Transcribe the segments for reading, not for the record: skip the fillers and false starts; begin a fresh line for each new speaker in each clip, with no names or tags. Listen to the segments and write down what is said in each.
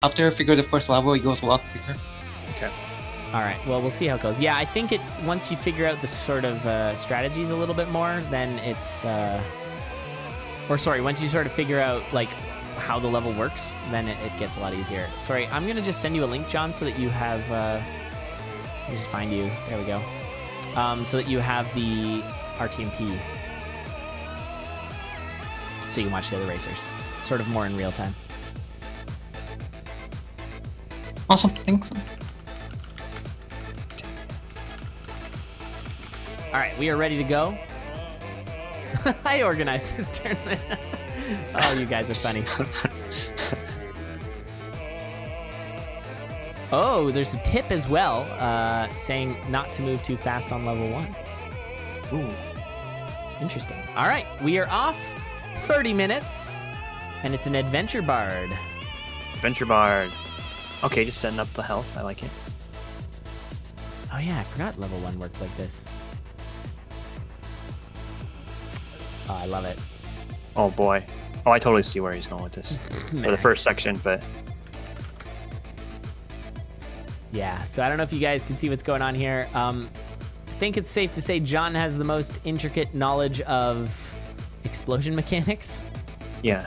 after you figure the first level, it goes a lot quicker.
Okay.
All right. Well, we'll see how it goes. Yeah, I think once you figure out the sort of strategies a little bit more, then it's once you sort of figure out like how the level works, then it gets a lot easier. Sorry, I'm gonna just send you a link, John, so that you have. Let me just find you. There we go. So that you have the RTMP, so you can watch the other racers, sort of more in real time.
Awesome, thanks.
All right, we are ready to go. I organized this tournament. Oh, you guys are funny. Oh, there's a tip as well, saying not to move too fast on level 1. Ooh, interesting. All right, we are off. 30 minutes, and it's an adventure bard.
Adventure bard. Okay, just setting up the health. I like it.
Oh yeah, I forgot level 1 worked like this. Oh, I love it.
Oh boy. Oh, I totally see where he's going with this. For the first section, but...
Yeah, so I don't know if you guys can see what's going on here. I think it's safe to say John has the most intricate knowledge of explosion mechanics.
Yeah.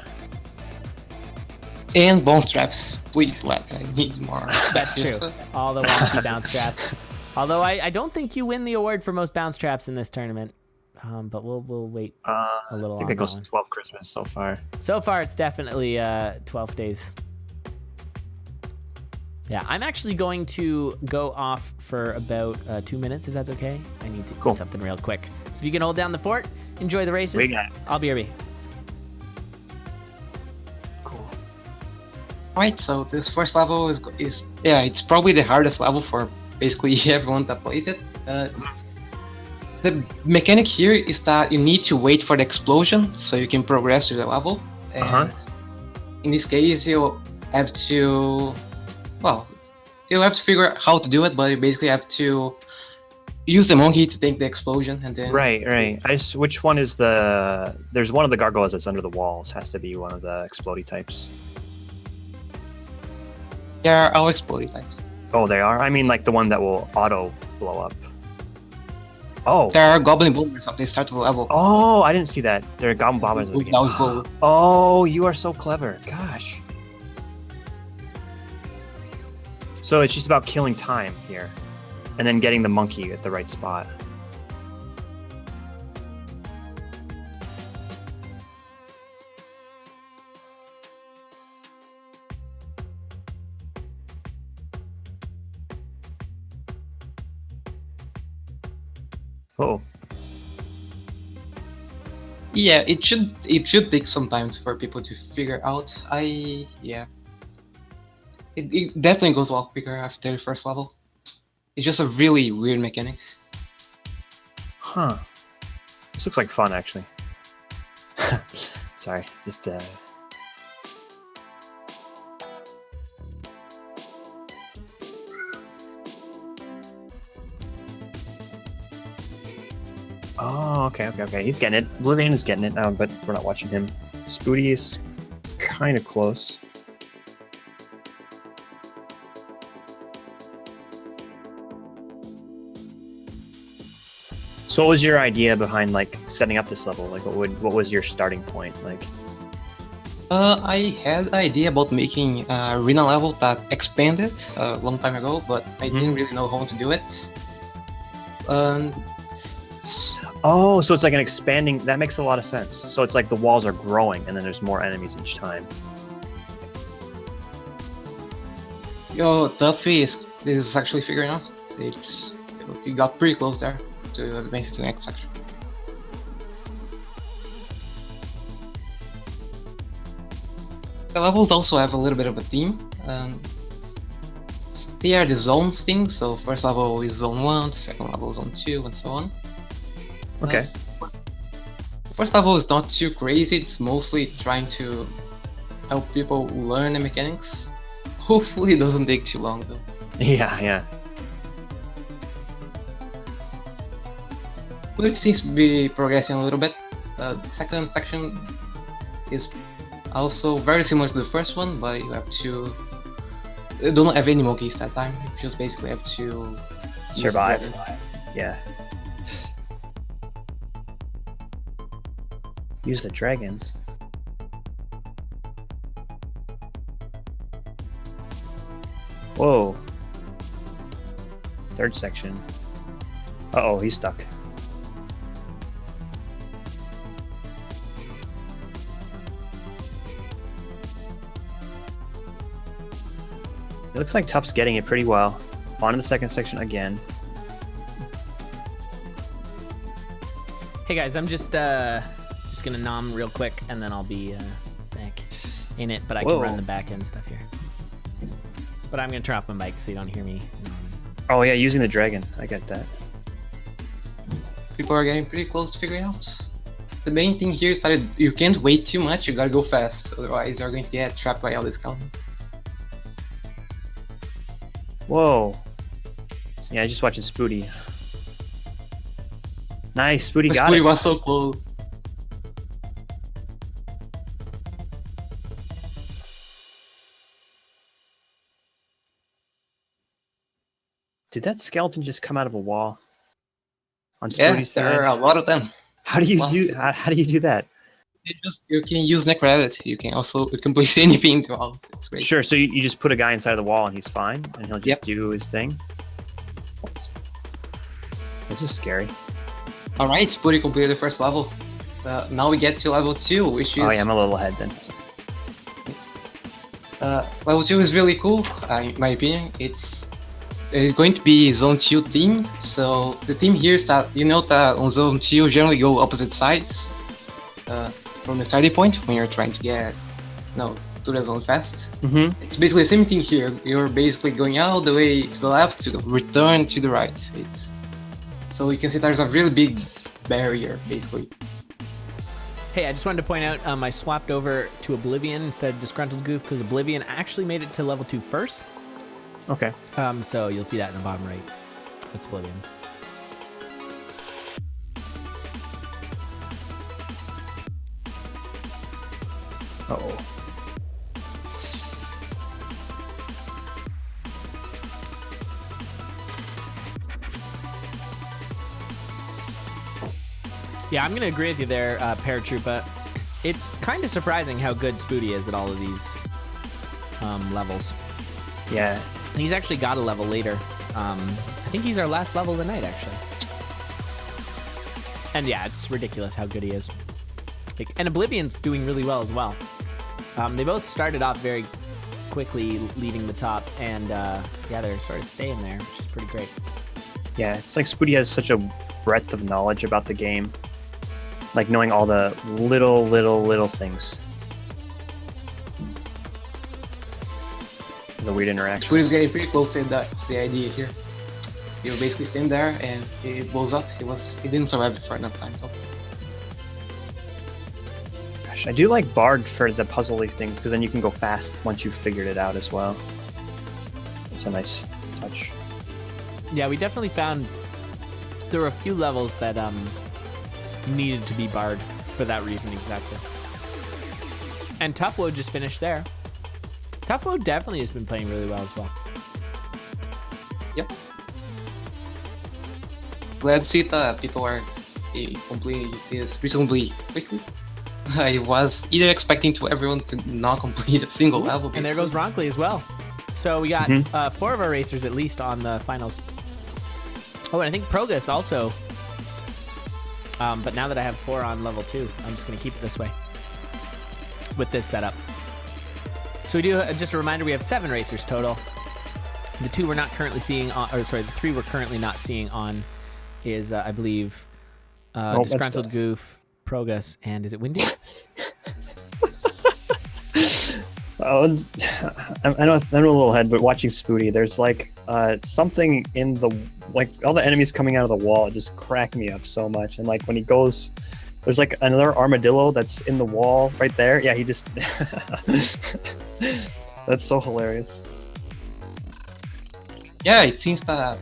And bounce traps, please. Like, I need more.
That's true. All the wonky bounce traps. Although I don't think you win the award for most bounce traps in this tournament. But we'll wait a little.
I think it goes to 12 Christmas so far.
So far, it's definitely 12 days. Yeah, I'm actually going to go off for about 2 minutes, if that's okay. I need to do something real quick. So if you can hold down the fort, enjoy the races.
We got it.
I'll be RB.
Cool. Alright, so this first level is it's probably the hardest level for basically everyone that plays it. The mechanic here is that you need to wait for the explosion so you can progress through the level. And in this case, you have to, well, you have to figure out how to do it, but you basically have to use the monkey to take the explosion and then...
Right. Which one is the... There's one of the gargoyles that's under the walls. Has to be one of the explodey types.
They are all explodey types.
Oh, they are? I mean, like the one that will auto blow up. Oh.
There are goblin bombers at the start of the level.
Oh, I didn't see that. There are goblin bombers. Oh, you are so clever. Gosh. So it's just about killing time here. And then getting the monkey at the right spot. Oh.
Yeah, it should take some time for people to figure out. It definitely goes a lot quicker after the first level. It's just a really weird mechanic.
Huh. This looks like fun, actually. Sorry, just Oh, okay. He's getting it. Oblivion is getting it now, but we're not watching him. Spooty is kind of close. So what was your idea behind like setting up this level? Like what was your starting point? Like
I had an idea about making a arena level that expanded a long time ago, but I didn't really know how to do it.
Oh, so it's like an expanding... That makes a lot of sense. So it's like the walls are growing, and then there's more enemies each time.
Yo, Duffy is actually figuring out. You got pretty close there to make it to the next section. The levels also have a little bit of a theme. They are the zones thing, so first level is zone 1, second level is zone 2, and so on.
Okay.
First level is not too crazy, it's mostly trying to help people learn the mechanics. Hopefully it doesn't take too long though.
Yeah.
But it seems to be progressing a little bit. The second section is also very similar to the first one, but you have to don't have any monkeys that time. You just basically have to use
Survive.
dragons.
Yeah. Use the dragons. Whoa. Third section. Uh-oh, he's stuck. It looks like Tuff's getting it pretty well. On to the second section again.
Hey guys, I'm just gonna nom real quick, and then I'll be back in it. But I can run the back end stuff here. But I'm gonna turn off my mic so you don't hear me.
Oh yeah, using the dragon. I get that.
People are getting pretty close to figuring out. The main thing here is that you can't wait too much. You gotta go fast, otherwise you're going to get trapped by all this count.
Whoa. Yeah, I just watching Spooty. Nice, Spooty got it.
Spooty was so close.
Did that skeleton just come out of a wall? On
Yeah,
Spooty's
there are a
side?
lot of them.
How do you
Wow.
do? How do you do that?
You can use Necredit. You can place anything into all. It's great.
Sure. So you just put a guy inside the wall and he's fine, and he'll just
Yep.
do his thing. This is scary.
All right, Spooty completed the first level. Now we get to level 2, which is
Oh yeah, I'm a little ahead then.
level 2 is really cool. In my opinion, it's going to be Zone 2 theme. So the theme here is that you know that on Zone 2 you generally go opposite sides from the starting point when you're trying to get to the zone fast.
Mm-hmm.
It's basically the same thing here. You're basically going all the way to the left to return to the right. So you can see there's a really big barrier, basically.
Hey, I just wanted to point out I swapped over to Oblivion instead of Disgruntled Goof because Oblivion actually made it to level 2 first.
Okay.
So you'll see that in the bottom right. That's Oblivion.
Uh-oh.
Yeah, I'm going to agree with you there, Paratroopa. It's kind of surprising how good Spooty is at all of these levels.
Yeah.
He's actually got a level later. I think he's our last level of the night, actually. And yeah, it's ridiculous how good he is. And Oblivion's doing really well as well. They both started off very quickly leading the top, and yeah, they're sort of staying there, which is pretty great.
Yeah, it's like Spooty has such a breadth of knowledge about the game. Like knowing all the little things. The weird interactions.
Spooty's getting pretty close to the idea here. You were basically staying there and it blows up. He didn't survive for enough time though.
Gosh, I do like Bard for the puzzly things because then you can go fast once you've figured it out as well. It's a nice touch.
Yeah, we definitely found there were a few levels that needed to be barred for that reason exactly. And Tuffwo just finished there. Tuffwo definitely has been playing really well as well.
Yep. Glad to see that people are completing this reasonably quickly. I was either expecting everyone to not complete a single level.
And there goes Ronkley as well. So we got 4 of our racers at least on the finals. Oh, and I think Progus also. But now that I have 4 on level 2, I'm just going to keep it this way with this setup. So we do, just a reminder, we have 7 racers total. The 2 we're not currently seeing on, or sorry, the 3 we're currently not seeing on is, I believe, Disgruntled Goof, Progus, and is it Windy?
Oh, I know I'm a little ahead, but watching Spooty, there's like something in the, like all the enemies coming out of the wall just crack me up so much. And like when he goes, there's like another armadillo that's in the wall right there. Yeah, he just, that's so hilarious.
Yeah, it seems that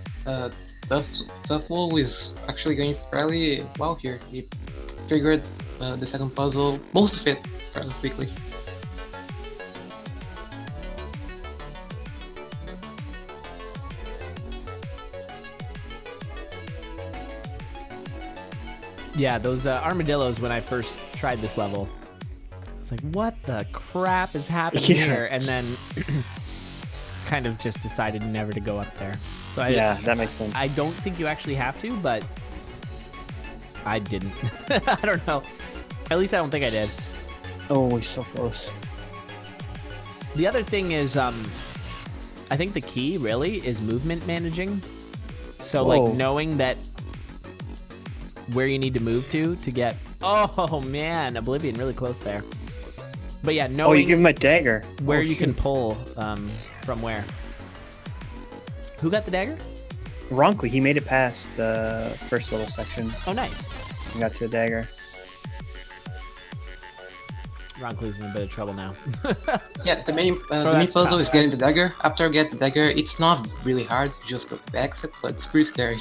Tuffwo is actually going fairly well here. He figured the second puzzle, most of it, fairly quickly.
Yeah, those armadillos, when I first tried this level, it's like, what the crap is happening here? And then kind of just decided never to go up there. So
yeah, that makes sense.
I don't think you actually have to, but I didn't. I don't know. At least I don't think I did.
Oh, he's so close.
The other thing is, I think the key really is movement managing. So like knowing that where you need to move to get. Oh man, Oblivion really close there. But yeah, knowing.
Oh, you give him a dagger.
Where you can pull from where. Who got the dagger?
Ronkley, he made it past the first little section.
Oh, nice.
He got to a dagger.
Ronkley's in a bit of trouble now.
Yeah, the main puzzle is getting the dagger. After you get the dagger, it's not really hard. You just go to the exit, but it's pretty scary.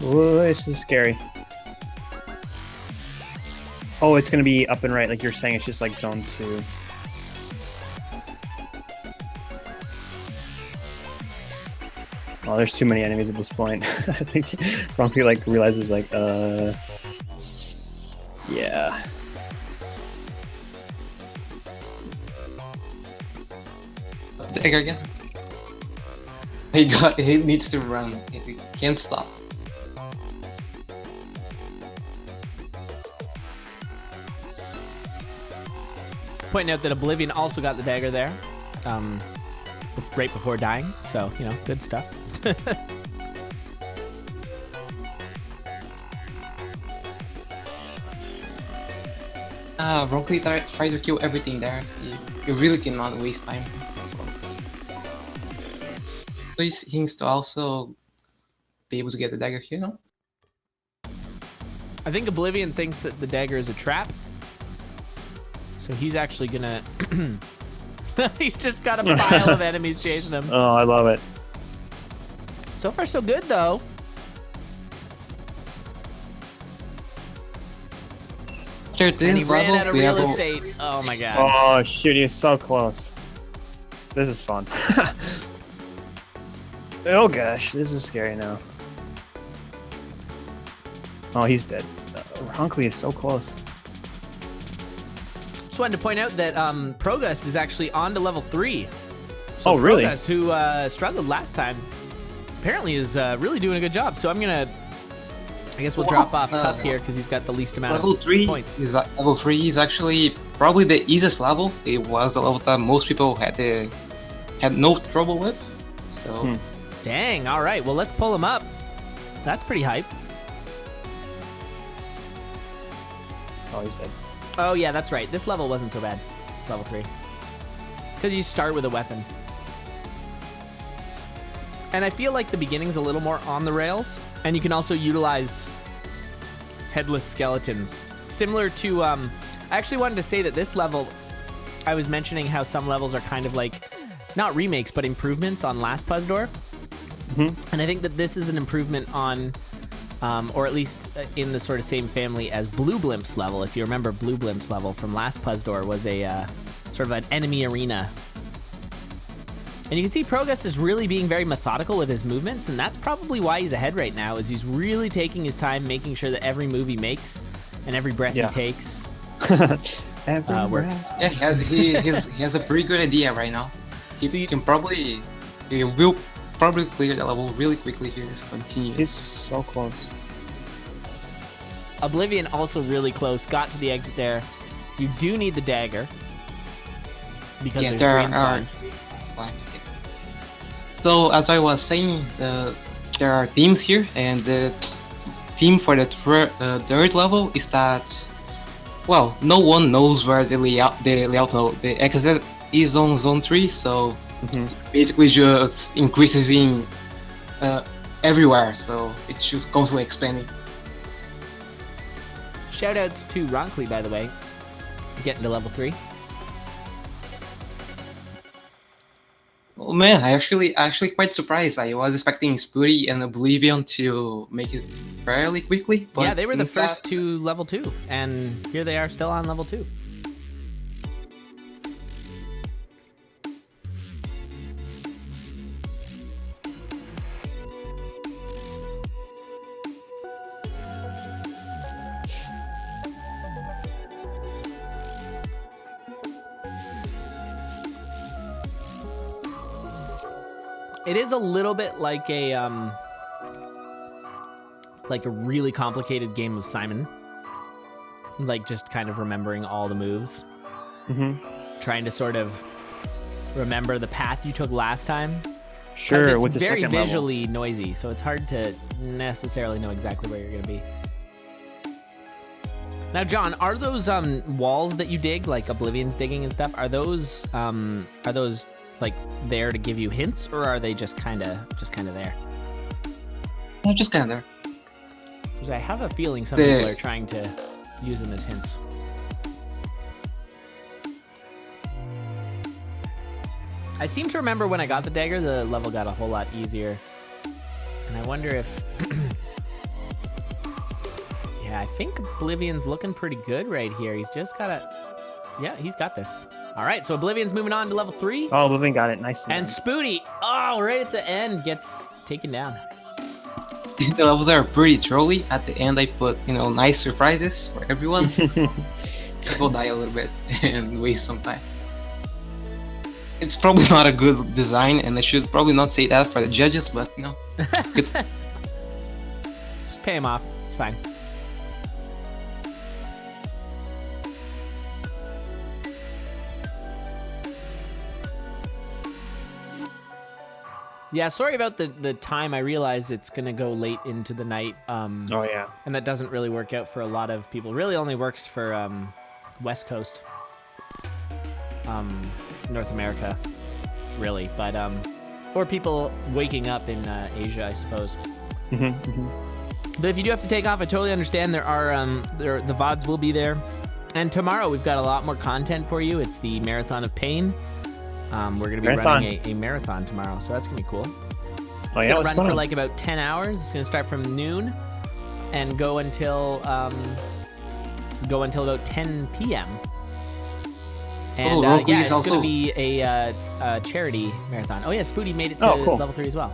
Whoa, this is scary. Oh, it's gonna be up and right, like you're saying. It's just like zone 2. Oh, there's too many enemies at this point. I think Ronkley like realizes like, yeah.
Dagger again. He needs to run. He can't stop.
Pointing out that Oblivion also got the dagger there, right before dying. So, you know, good stuff.
Ronkley tries to kill everything there. You really cannot waste time. So he seems to also be able to get the dagger here, no?
I think Oblivion thinks that the dagger is a trap. So he's actually gonna... He's just got a pile of enemies chasing him.
Oh, I love it.
So far, so good, though. And he ran out of real estate. Oh, my God.
Oh, shoot, he's so close. This is fun. Oh, gosh, this is scary now. Oh, he's dead. Ronkley is so close.
Just wanted to point out that Progus is actually on to level 3. So
oh, really?
Progus, who struggled last time, apparently is really doing a good job. So I'm gonna, I guess we'll drop off Tough here because he's got the least amount
level
of
3
points.
Level 3 is actually probably the easiest level. It was the level that most people had no trouble with. So.
Dang! All right, well let's pull him up. That's pretty hype.
Oh, he's dead.
Oh yeah, that's right. This level wasn't so bad. Level 3. Because you start with a weapon. And I feel like the beginning's a little more on the rails. And you can also utilize headless skeletons. Similar to, I actually wanted to say that this level, I was mentioning how some levels are kind of like, not remakes, but improvements on last PuzzDOR. And I think that this is an improvement on, or at least in the sort of same family as Blue Blimp's level. If you remember, Blue Blimp's level from last PuzzDOR was a sort of an enemy arena. And you can see Progus is really being very methodical with his movements, and that's probably why he's ahead right now, is he's really taking his time, making sure that every move he makes and every breath he takes works.
Yeah, he has a pretty good idea right now. He will probably clear the level really quickly here if he continues.
He's so close.
Oblivion also really close, got to the exit there. You do need the dagger. Because there's green slimes.
So as I was saying, there are themes here, and the theme for the third level is that, well, no one knows where the layout the exit is on zone 3, so basically just increases in everywhere, so it's just constantly expanding.
Shoutouts to Ronkley, by the way, getting to level 3.
Oh man, I actually quite surprised. I was expecting Spooty and Oblivion to make it fairly quickly. But
yeah, they were the first to level 2, and here they are still on level 2. It is a little bit like a really complicated game of Simon. Like just kind of remembering all the moves. Trying to sort of remember the path you took last time.
Sure,
it's
with the
very
second
visually noisy, so it's hard to necessarily know exactly where you're going to be. Now, John, are those walls that you dig, like Oblivion's digging and stuff, are those like there to give you hints, or are they just kind of there?
No, just kind of there.
Because I have a feeling some people are trying to use them as hints. I seem to remember when I got the dagger, the level got a whole lot easier. And I wonder if... yeah, I think Oblivion's looking pretty good right here. He's just got to... Yeah, he's got this. All right, so Oblivion's moving on to level 3.
Oh, Oblivion got it. Nice.
And Spooty, right at the end, gets taken down.
The levels are pretty trolly. At the end, I put, nice surprises for everyone. People die a little bit and waste some time. It's probably not a good design, and I should probably not say that for the judges, but, good.
Just pay him off. It's fine. Yeah, sorry about the time. I realize it's going to go late into the night.
Oh, yeah.
And that doesn't really work out for a lot of people. Really only works for West Coast. North America, really. But, or people waking up in Asia, I suppose. But if you do have to take off, I totally understand. There are, the VODs will be there. And tomorrow we've got a lot more content for you. It's the Marathon of Pain. We're going to be running a marathon tomorrow, so that's going to be cool.
Oh,
it's
yeah,
going to run for like about 10 hours. It's going to start from noon and go until about 10 p.m. And yeah, it's going to be a charity marathon. Oh yeah, Spooty made it to level 3 as well.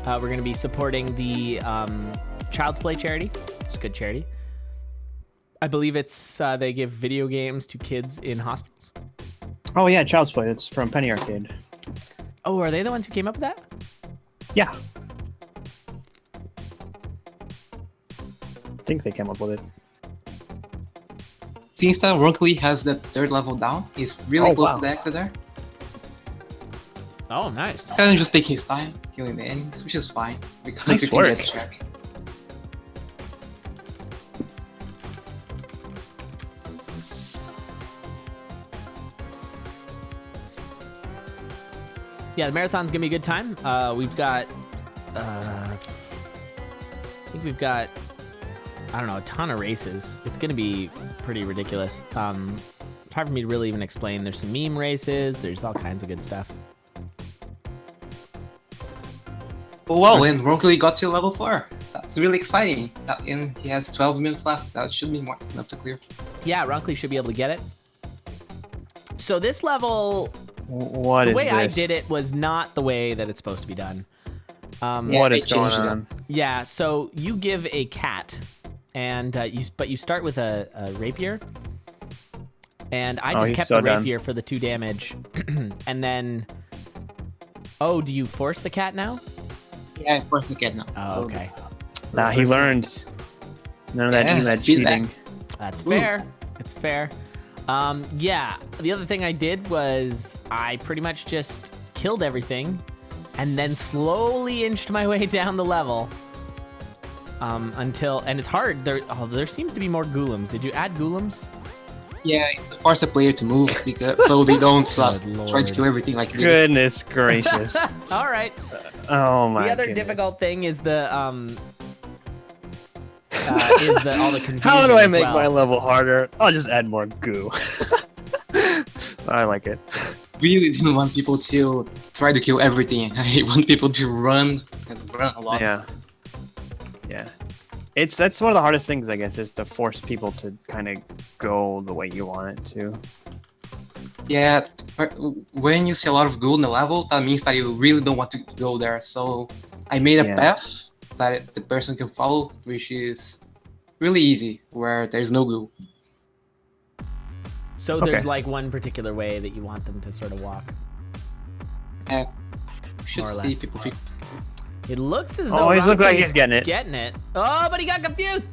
We're going to be supporting the Child's Play charity. It's a good charity. I believe it's they give video games to kids in hospitals.
Oh yeah, Child's Play. It's from Penny Arcade.
Oh, are they the ones who came up with that?
Yeah. I think they came up with it.
Seems that Rocket League has the 3rd level down. He's really close to the exit there.
Oh, nice.
He's kind of just taking his time, killing the enemies, which is fine. Because
nice
you can
work.
get distracted.
Yeah, the marathon's gonna be a good time. We've got, I think we've got, I don't know, a ton of races. It's gonna be pretty ridiculous. It's hard for me to really even explain. There's some meme races. There's all kinds of good stuff.
Oh wow, and Rocket League got to level 4. That's really exciting. And he has 12 minutes left. That should be more than enough to clear.
Yeah, Rocket League should be able to get it. So this level...
What is this?
The way I did it was not the way that it's supposed to be done.
What is going on?
Yeah, so you give a cat, and you start with a rapier, and I just kept the rapier for the 2 damage, and then, do you force the cat now?
Yeah, I force the cat now.
Oh, okay.
Nah, he learned. None of that cheating.
That's fair. It's fair. Yeah, the other thing I did was I pretty much just killed everything and then slowly inched my way down the level until, and it's hard, there seems to be more golems. Did you add golems?
Yeah, it forces the player to move because so they don't try to kill everything like this.
Goodness gracious.
All right.
Oh my.
The other difficult thing is the all the confusion.
How do I make my level harder? I'll just add more goo. I like it.
Really didn't want people to try to kill everything. I want people to run and run a lot.
Yeah. Yeah. That's one of the hardest things, I guess, is to force people to kind of go the way you want it to.
Yeah, when you see a lot of goo in the level, that means that you really don't want to go there. So I made a path that the person can follow, which is really easy, where there's no goo.
So there's like one particular way that you want them to sort of walk.
should
More or
see
less.
people.
It looks as though
Oh, he looks like
Ronkley's
he's getting it.
Getting it. Oh, but he got confused.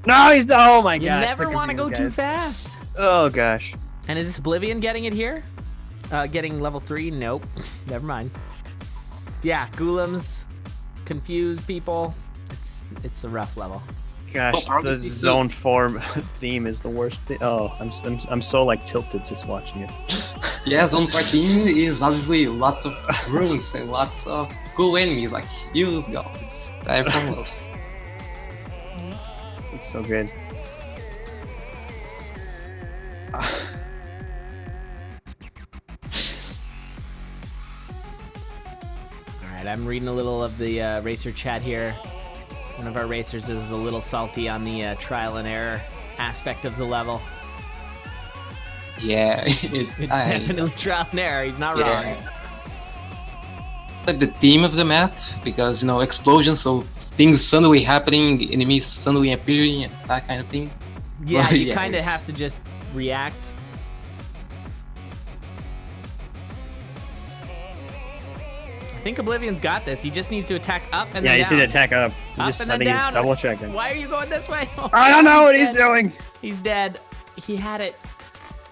No, he's. Oh my
You
gosh.
never want to go too fast.
Oh gosh.
And is this Oblivion getting it here? Getting level 3? Nope. Never mind. Yeah, Ghoulam's confuse people. It's a rough level.
Gosh, the Zone 4 theme is the worst thing. Oh, I'm so like tilted just watching it.
Yeah, Zone 14 is obviously lots of runes and lots of cool enemies like use go. It's fabulous.
It's so good.
Alright, I'm reading a little of the racer chat here. One of our racers is a little salty on the trial and error aspect of the level.
Yeah,
It's definitely trial and error, he's not wrong.
Like the theme of the map, because you know, explosions, so things suddenly happening, enemies suddenly appearing, and that kind of thing.
Yeah,
Well,
you
yeah.
kind of have to just react. I think Oblivion's got this. He just needs to attack up and
Yeah,
then
you
down.
should attack up.
Up and then
I think
down.
he's double checking.
Why are you going this way? Oh,
I don't know what he's
dead.
doing.
He's dead. He had it.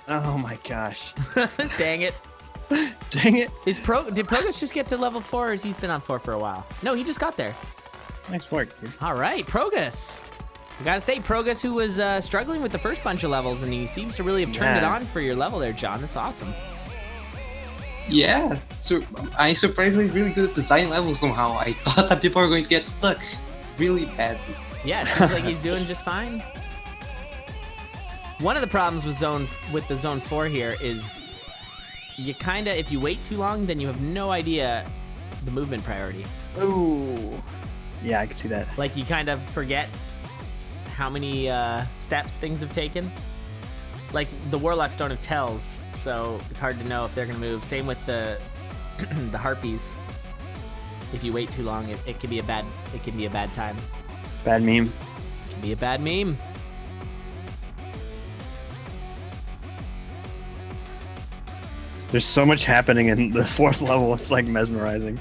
Oh my gosh.
Dang it.
Dang it.
Did Progress just get to level 4 or has he been on 4 for a while? No, he just got there.
Nice work, dude.
All right, Progress. I gotta say, Progress, who was struggling with the first bunch of levels, and he seems to really have turned it
Yeah.
on for your level there, John. That's awesome.
Yeah, so I surprisingly really good at design levels somehow. I thought that people were going to get stuck really bad.
Yeah, it seems like he's doing just fine. One of the problems with the Zone 4 here is you kind of, if you wait too long, then you have no idea the movement priority.
Ooh. Yeah, I can see that.
Like, you kind of forget how many steps things have taken. Like, the Warlocks don't have tells, so it's hard to know if they're going to move. Same with the the Harpies. If you wait too long, it can be a bad time.
Bad meme.
It can be a bad meme.
There's so much happening in the 4th level. It's like mesmerizing.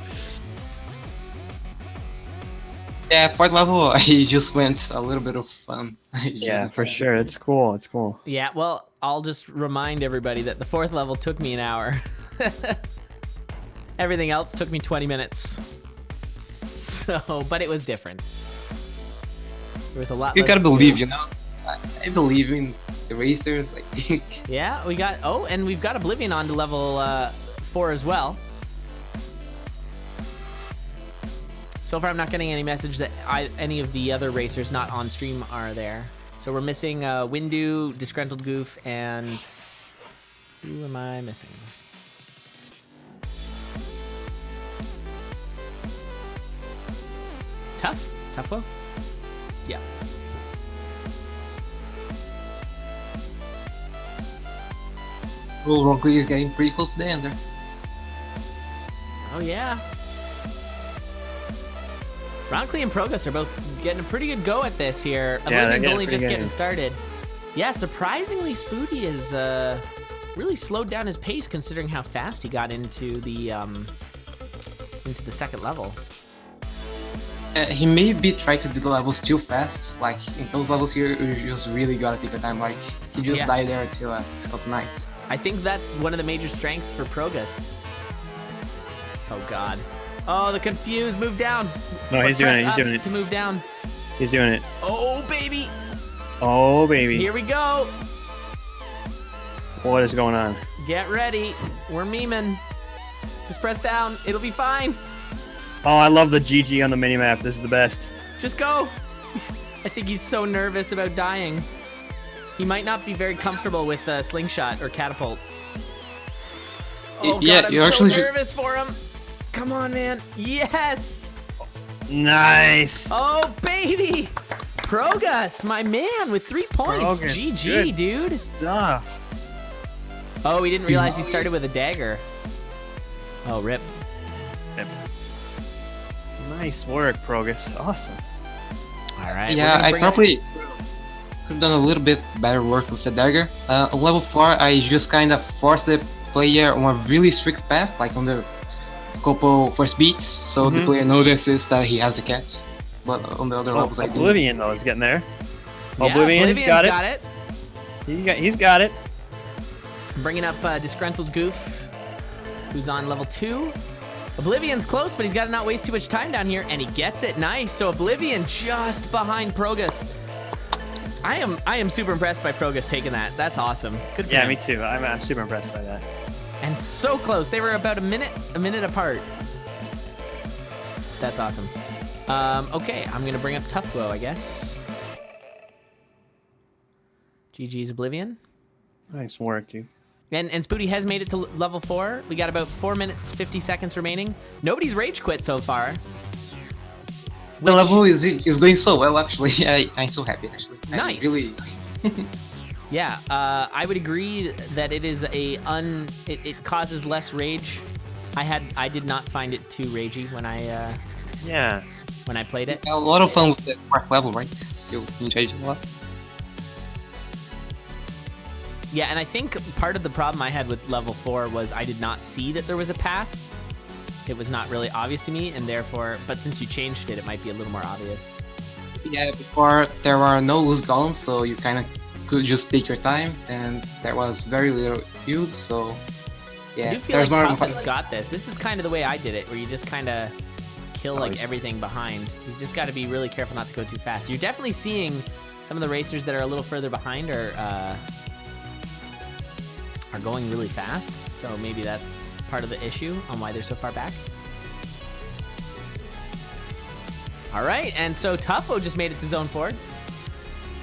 Yeah, 4th level, I just went a little bit of fun.
Yeah, for sure. It's cool. It's cool.
Yeah, well, I'll just remind everybody that the 4th level took me an hour. Everything else took me 20 minutes. So, but it was different. There was a lot.
You
less
gotta
to do.
believe, you know? I believe in the racers, I think.
Yeah, we got, oh, and we've got Oblivion on to level 4 as well. So far, I'm not getting any message that any of the other racers not on stream are there. So we're missing Windu, Disgruntled Goof, and who am I missing? Tough? Tough? Yeah.
Well, Ronkley is getting pretty close to the end there.
Oh, yeah. Ronkley and Progress are both getting a pretty good go at this here.
Yeah, they're
Oblivion's
getting
only
pretty
just
good.
getting started. Yeah, surprisingly, Spooty has really slowed down his pace considering how fast he got into the 2nd level.
He maybe tried to do the levels too fast. Like, in those levels here, you just really gotta take your time. Like, he just
Yeah.
died there until Scout Knight.
I think that's one of the major strengths for Progress. Oh, God. Oh, the confused. Move down.
No,
Or
he's doing
press
it. He's
up
doing it.
to move down.
He's doing it.
Oh, baby.
Oh, baby.
Here we go.
What is going on?
Get ready. We're memeing. Just press down. It'll be fine.
Oh, I love the GG on the minimap. This is the best.
Just go. I think he's so nervous about dying. He might not be very comfortable with slingshot or catapult. Oh,
Yeah,
God, I'm
you
so
actually should-
nervous for him. Come on, man. Yes.
Nice.
Oh, baby. Progus, my man, with 3 points.
Progress.
GG,
Good
dude.
stuff.
Oh, we didn't realize he started with a dagger. Oh, rip.
Nice work, Progress. Awesome.
All right. we're
Yeah,
gonna
I
bring
probably could have done a little bit better work with the dagger. On level 4, I just kind of forced the player on a really strict path, like on the couple first beats, so the player notices that he has a catch. But on the other levels, I didn't.
Oblivion though is getting there.
Yeah,
Oblivion's got
it.
He's got it.
Bringing up Disgruntled Goof, who's on level 2. Oblivion's close, but he's got to not waste too much time down here, and he gets it. Nice. So Oblivion just behind Progus. I am super impressed by Progus taking that. That's awesome. Good for him.
Yeah, me too. I'm super impressed by that.
And so close. They were about a minute apart. That's awesome. Okay, I'm gonna bring up Tough Glow, I guess. GG's Oblivion.
Nice work, dude.
And Spooty has made it to level 4. We got about 4 minutes, 50 seconds remaining. Nobody's rage quit so far.
The level is going so well, actually. I'm so happy, actually.
Nice.
Really.
Yeah, I would agree that it is it causes less rage. I did not find it too ragey when I when I played it.
A lot of fun with the fourth level, right? You enjoyed it a lot.
Yeah, and I think part of the problem I had with level 4 was I did not see that there was a path. It was not really obvious to me, and therefore, but since you changed it, it might be a little more obvious.
Yeah, before there were no loose guns, so you kind of could just take your time, and there was very little use, so yeah.
I do feel like Tough has got this. This is kind of the way I did it, where you just kind of kill like everything behind. You just got to be really careful not to go too fast. You're definitely seeing some of the racers that are a little further behind are going really fast, so maybe that's part of the issue on why they're so far back. All right, and so Tuffo just made it to Zone 4.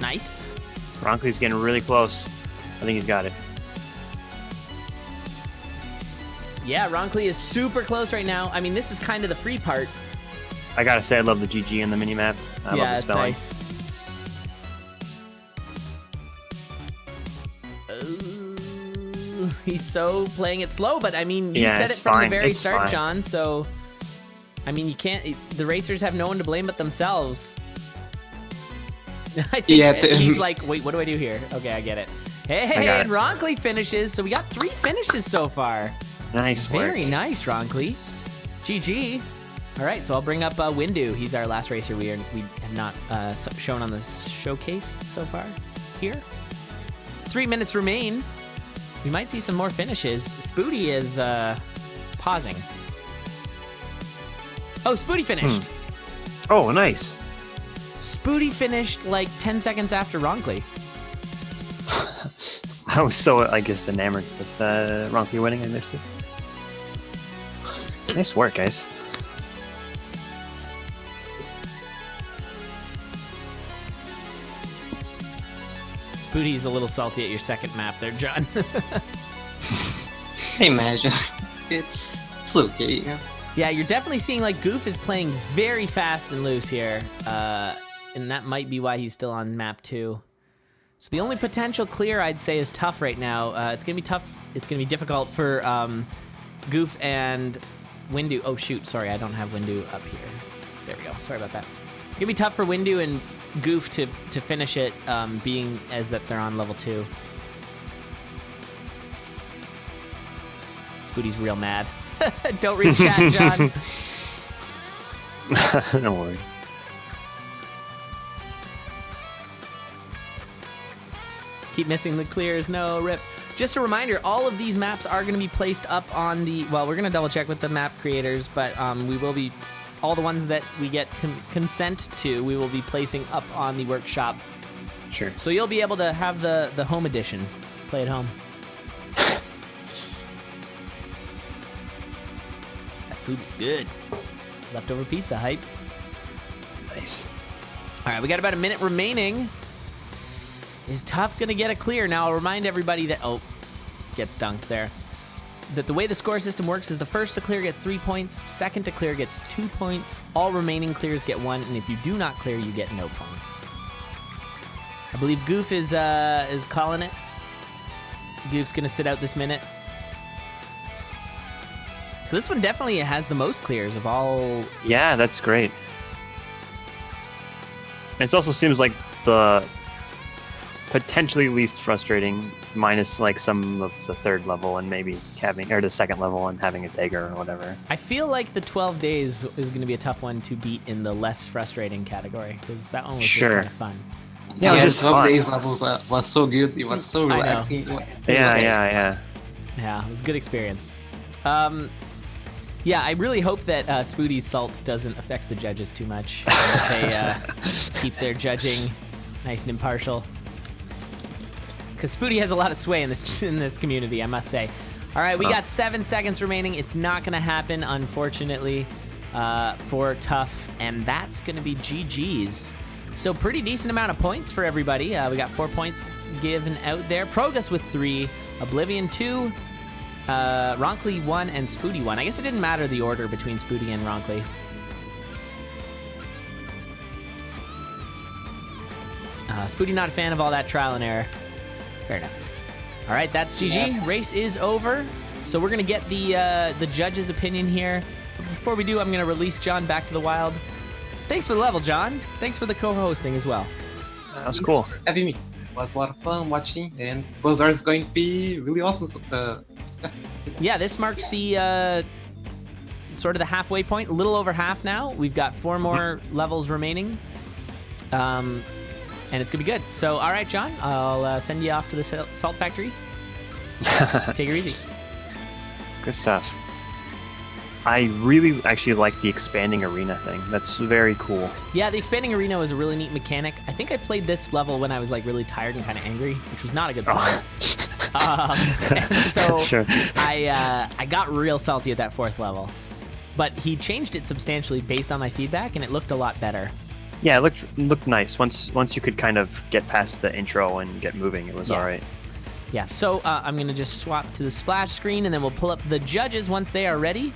Nice.
Ronkley's getting really close. I think he's got it.
Yeah, Ronkley is super close right now. I mean, this is kind of the free part.
I gotta say, I love the GG in the minimap. I love the spelling.
Nice. He's so playing it slow, but I mean, you said it from the very start, John, so I mean, you can't, the racers have no one to blame but themselves. I think he's like, wait, what do I do here? Okay, I get it. Hey, and Ronkley finishes, so we got 3 finishes so far.
Nice work.
Very nice, Ronkley. GG. All right, so I'll bring up Windu. He's our last racer we have not shown on the showcase so far here. 3 minutes remain. We might see some more finishes. Spooty is pausing. Oh, Spooty finished.
Oh, nice.
Spooty finished like 10 seconds after Ronkley.
I was so, I guess, enamored with Ronkley winning. I missed it. Nice work, guys.
Spooty's a little salty at your second map there, John.
Imagine. It's okay. Yeah.
Yeah, you're definitely seeing like Goof is playing very fast and loose here. And that might be why he's still on map 2. So the only potential clear I'd say is Tough right now. It's going to be tough. It's going to be difficult for Goof and Windu. Oh, shoot. Sorry, I don't have Windu up here. There we go. Sorry about that. It's going to be tough for Windu and Goof to finish it, being as that they're on level 2. Spooty's real mad. Don't read chat, John.
Don't worry.
Keep missing the clears. No, rip. Just a reminder, all of these maps are going to be placed up on the... Well, we're going to double check with the map creators, but we will be... All the ones that we get consent to, we will be placing up on the workshop.
Sure.
So you'll be able to have the home edition. Play at home. That food is good. Leftover pizza hype.
Nice.
All right, we got about a minute remaining. Is Tough going to get a clear? Now, I'll remind everybody that... Oh, gets dunked there. That the way the score system works is the first to clear gets 3 points, second to clear gets 2 points, all remaining clears get 1, and if you do not clear, you get no points. I believe Goof is calling it. Goof's going to sit out this minute. So this one definitely has the most clears of all...
Yeah, that's great. It also seems like the potentially least frustrating, minus like some of the third level and maybe having, or the second level and having a dagger or whatever.
I feel like the 12 days is going to be a tough one to beat in the less frustrating category, because that one was just kind of fun.
Yeah,
it was just
12
fun.
days levels was so good. It was so
I know.
relaxing.
Yeah.
Yeah, it was a good experience. Yeah, I really hope that Spooty's salt doesn't affect the judges too much. That they keep their judging nice and impartial. Because Spooty has a lot of sway in this community, I must say. All right, we got 7 seconds remaining. It's not going to happen, unfortunately, for Tough, and that's going to be GG's. So pretty decent amount of points for everybody. We got 4 points given out there. Progus with 3, Oblivion 2, Ronkley 1, and Spooty 1. I guess it didn't matter the order between Spooty and Ronkley. Spooty not a fan of all that trial and error. Fair enough. All right, that's GG. Yeah. Race is over. So we're gonna get the judge's opinion here. But before we do, I'm gonna release John back to the wild. Thanks for the level, John. Thanks for the co-hosting as well.
That was cool.
Having me. It was a lot of fun watching, and PuzzDOR is going to be really awesome. So,
yeah, this marks the sort of the halfway point. A little over half now. We've got 4 more levels remaining. And it's gonna be good. So, all right, John, I'll send you off to the salt factory. Take it easy.
Good stuff. I really actually like the expanding arena thing. That's very cool. Yeah,
the expanding arena was a really neat mechanic. I think I played this level when I was like really tired and kind of angry, which was not a good point. And so sure. I got real salty at that 4th level, but he changed it substantially based on my feedback, and it looked a lot better.
Yeah, it looked nice. Once you could kind of get past the intro and get moving, it was all right.
Yeah, so I'm going to just swap to the splash screen, and then we'll pull up the judges once they are ready.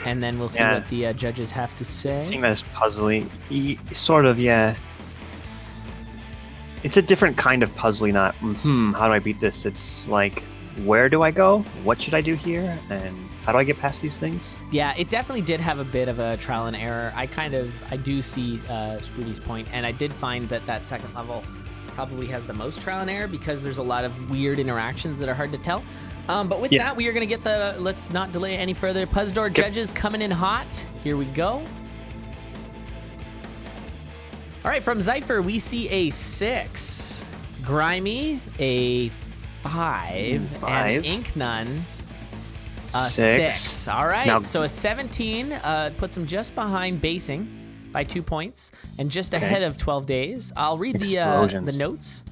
And then we'll see what the judges have to say.
Seeing that as puzzly, sort of, yeah. It's a different kind of puzzly, not, how do I beat this? It's like, where do I go? What should I do here? And how do I get past these things?
Yeah, it definitely did have a bit of a trial and error. I do see Spooty's point, and I did find that second level probably has the most trial and error because there's a lot of weird interactions that are hard to tell. But with that, we are going to get let's not delay any further. PuzzDOR judges coming in hot. Here we go. All right, from Zypher, we see a 6. Grimy, a 5. And Inknun, a 6. All right, now, so a 17 puts him just behind basing by 2 points and just ahead of 12 days. I'll read the notes.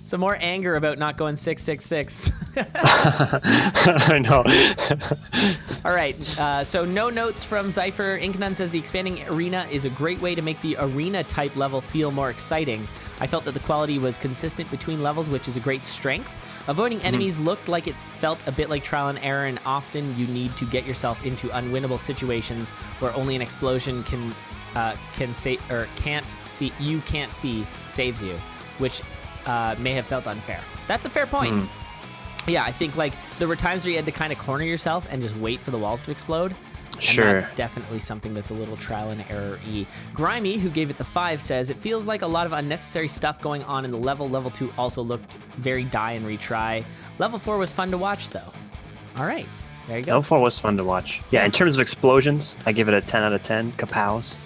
Some more anger about not going 666.
I know.
All right, so no notes from Zypher. Inknun says the expanding arena is a great way to make the arena-type level feel more exciting. I felt that the quality was consistent between levels, which is a great strength. Avoiding enemies looked like it felt a bit like trial and error, and often you need to get yourself into unwinnable situations where only an explosion can't see saves you, which may have felt unfair. That's a fair point. Yeah, I think like there were times where you had to kind of corner yourself and just wait for the walls to explode.
Sure.
And that's definitely something that's a little trial and error-y. Grimy, who gave it the 5, says, it feels like a lot of unnecessary stuff going on in the level. Level 2 also looked very die and retry. Level 4 was fun to watch, though. All right. There you go.
Level 4 was fun to watch. Yeah, in terms of explosions, I give it a 10 out of 10. Kapows.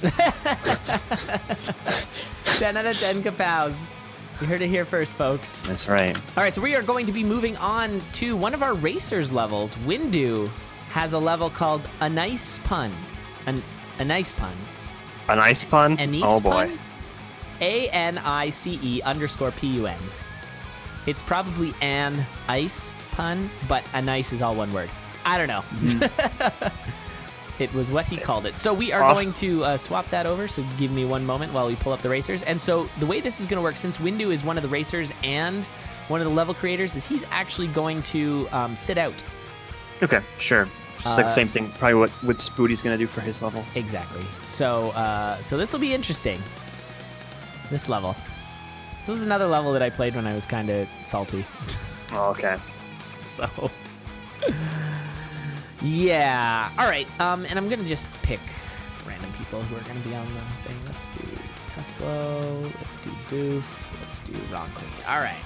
10 out of 10 kapows. You heard it here first, folks.
That's right.
All right, so we are going to be moving on to one of our racers levels. Windu has a level called A Nice Pun. A Nice Pun.
A Nice Pun? Oh, boy.
Pun? ANICE_PUN. It's probably an ice pun, but a nice is all one word. I don't know. It was what he called it. So we are going to swap that over. So give me one moment while we pull up the racers. And so the way this is going to work, since Windu is one of the racers and one of the level creators, is he's actually going to sit out.
Okay, sure. It's like the same thing, probably what Spooty's going to do for his level.
Exactly. So so this will be interesting. This level. This is another level that I played when I was kind of salty.
Oh, okay.
So... Yeah. All right. And I'm gonna just pick random people who are gonna be on the thing. Let's do Tufflo. Let's do Boof. Let's do Ron Clean. All right.